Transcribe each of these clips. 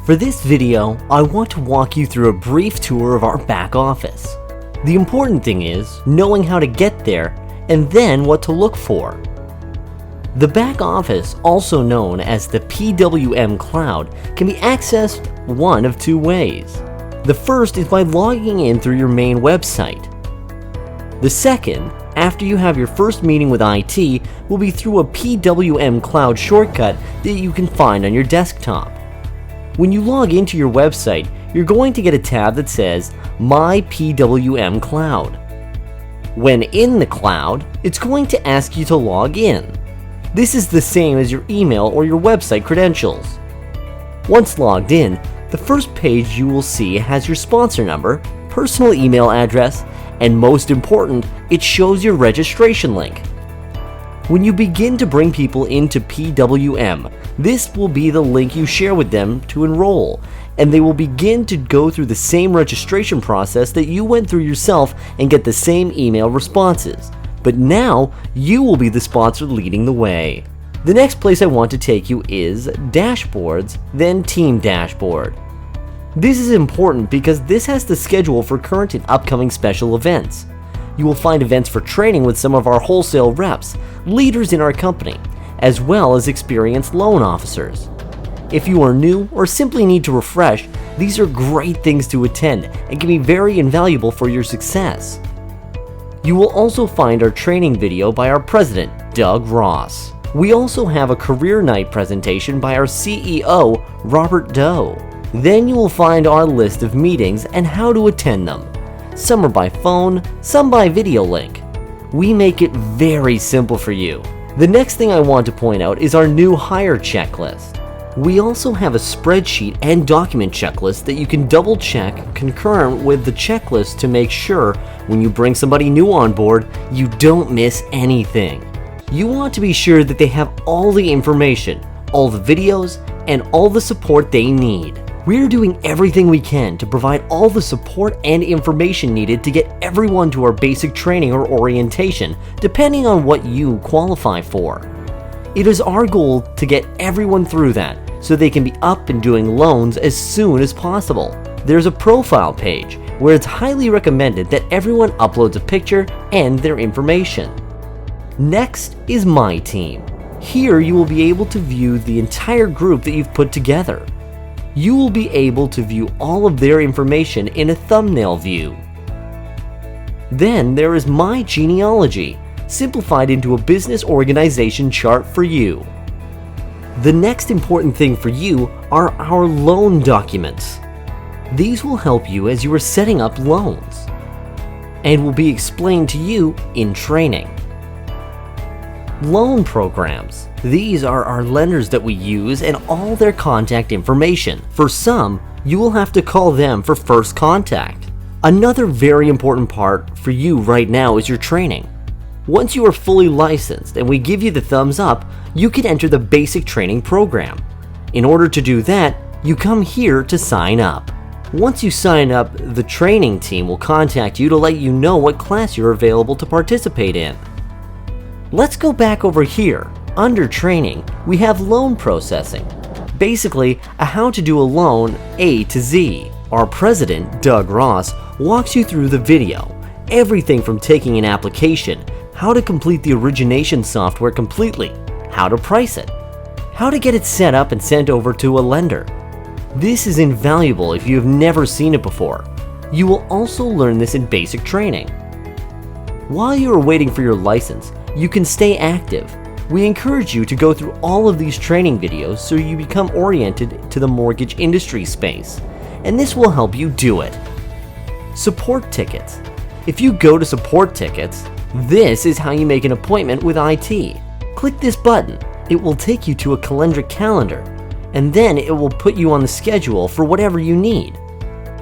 For this video, I want to walk you through a brief tour of our back office. The important thing is knowing how to get there and then what to look for. The back office, also known as the PWM cloud, can be accessed one of two ways. The first is by logging in through your main website. The second, after you have your first meeting with IT, will be through a PWM cloud shortcut that you can find on your desktop. When you log into your website, you're going to get a tab that says My PWM Cloud. When in the cloud, it's going to ask you to log in. This is the same as your email or your website credentials. Once logged in, the first page you will see has your sponsor number, personal email address, and most important, it shows your registration link. When you begin to bring people into PWM, this will be the link you share with them to enroll, and they will begin to go through the same registration process that you went through yourself and get the same email responses. But now, you will be the sponsor leading the way. The next place I want to take you is Dashboards, then Team Dashboard. This is important because this has the schedule for current and upcoming special events. You will find events for training with some of our wholesale reps, leaders in our company, as well as experienced loan officers. If you are new or simply need to refresh, these are great things to attend and can be very invaluable for your success. You will also find our training video by our president, Doug Ross. We also have a career night presentation by our CEO, Robert Doe. Then you will find our list of meetings and how to attend them. Some are by phone, some by video link. We make it very simple for you. The next thing I want to point out is our new hire checklist. We also have a spreadsheet and document checklist that you can double check concurrent with the checklist to make sure when you bring somebody new on board, you don't miss anything. You want to be sure that they have all the information, all the videos, and all the support they need. We're doing everything we can to provide all the support and information needed to get everyone to our basic training or orientation, depending on what you qualify for. It is our goal to get everyone through that so they can be up and doing loans as soon as possible. There's a profile page where it's highly recommended that everyone uploads a picture and their information. Next is My Team. Here you will be able to view the entire group that you've put together. You will be able to view all of their information in a thumbnail view. Then there is My Genealogy, simplified into a business organization chart for you. The next important thing for you are our loan documents. These will help you as you are setting up loans and will be explained to you in training. Loan programs. These are our lenders that we use and all their contact information. For some, you will have to call them for first contact. Another very important part for you right now is your training. Once you are fully licensed and we give you the thumbs up, you can enter the basic training program. In order to do that, you come here to sign up. Once you sign up, the training team will contact you to let you know what class you're available to participate in. Let's go back over here. Under training, we have loan processing. Basically, a how to do a loan A to Z. Our president, Doug Ross, walks you through the video. Everything from taking an application, how to complete the origination software completely, how to price it, how to get it set up and sent over to a lender. This is invaluable if you have never seen it before. You will also learn this in basic training. While you are waiting for your license, you can stay active. We encourage you to go through all of these training videos so you become oriented to the mortgage industry space, and this will help you do it. Support tickets. If you go to support tickets, this is how you make an appointment with IT. Click this button. It will take you to a calendric calendar, and then it will put you on the schedule for whatever you need.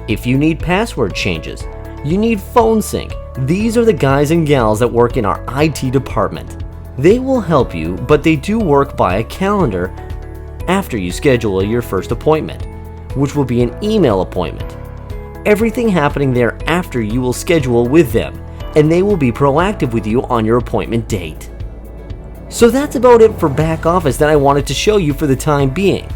If you need password changes, you need phone sync, these are the guys and gals that work in our IT department. They will help you, but they do work by a calendar after you schedule your first appointment, which will be an email appointment. Everything happening thereafter you will schedule with them, and they will be proactive with you on your appointment date. So that's about it for back office that I wanted to show you for the time being.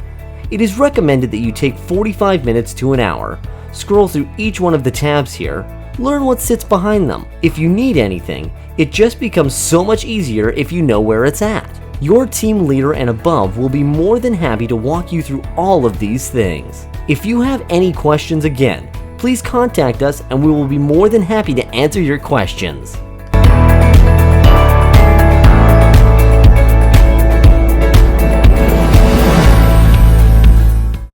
It is recommended that you take 45 minutes to an hour, scroll through each one of the tabs here, learn what sits behind them. If you need anything, it just becomes so much easier if you know where it's at. Your team leader and above will be more than happy to walk you through all of these things. If you have any questions, again, please contact us and we will be more than happy to answer your questions.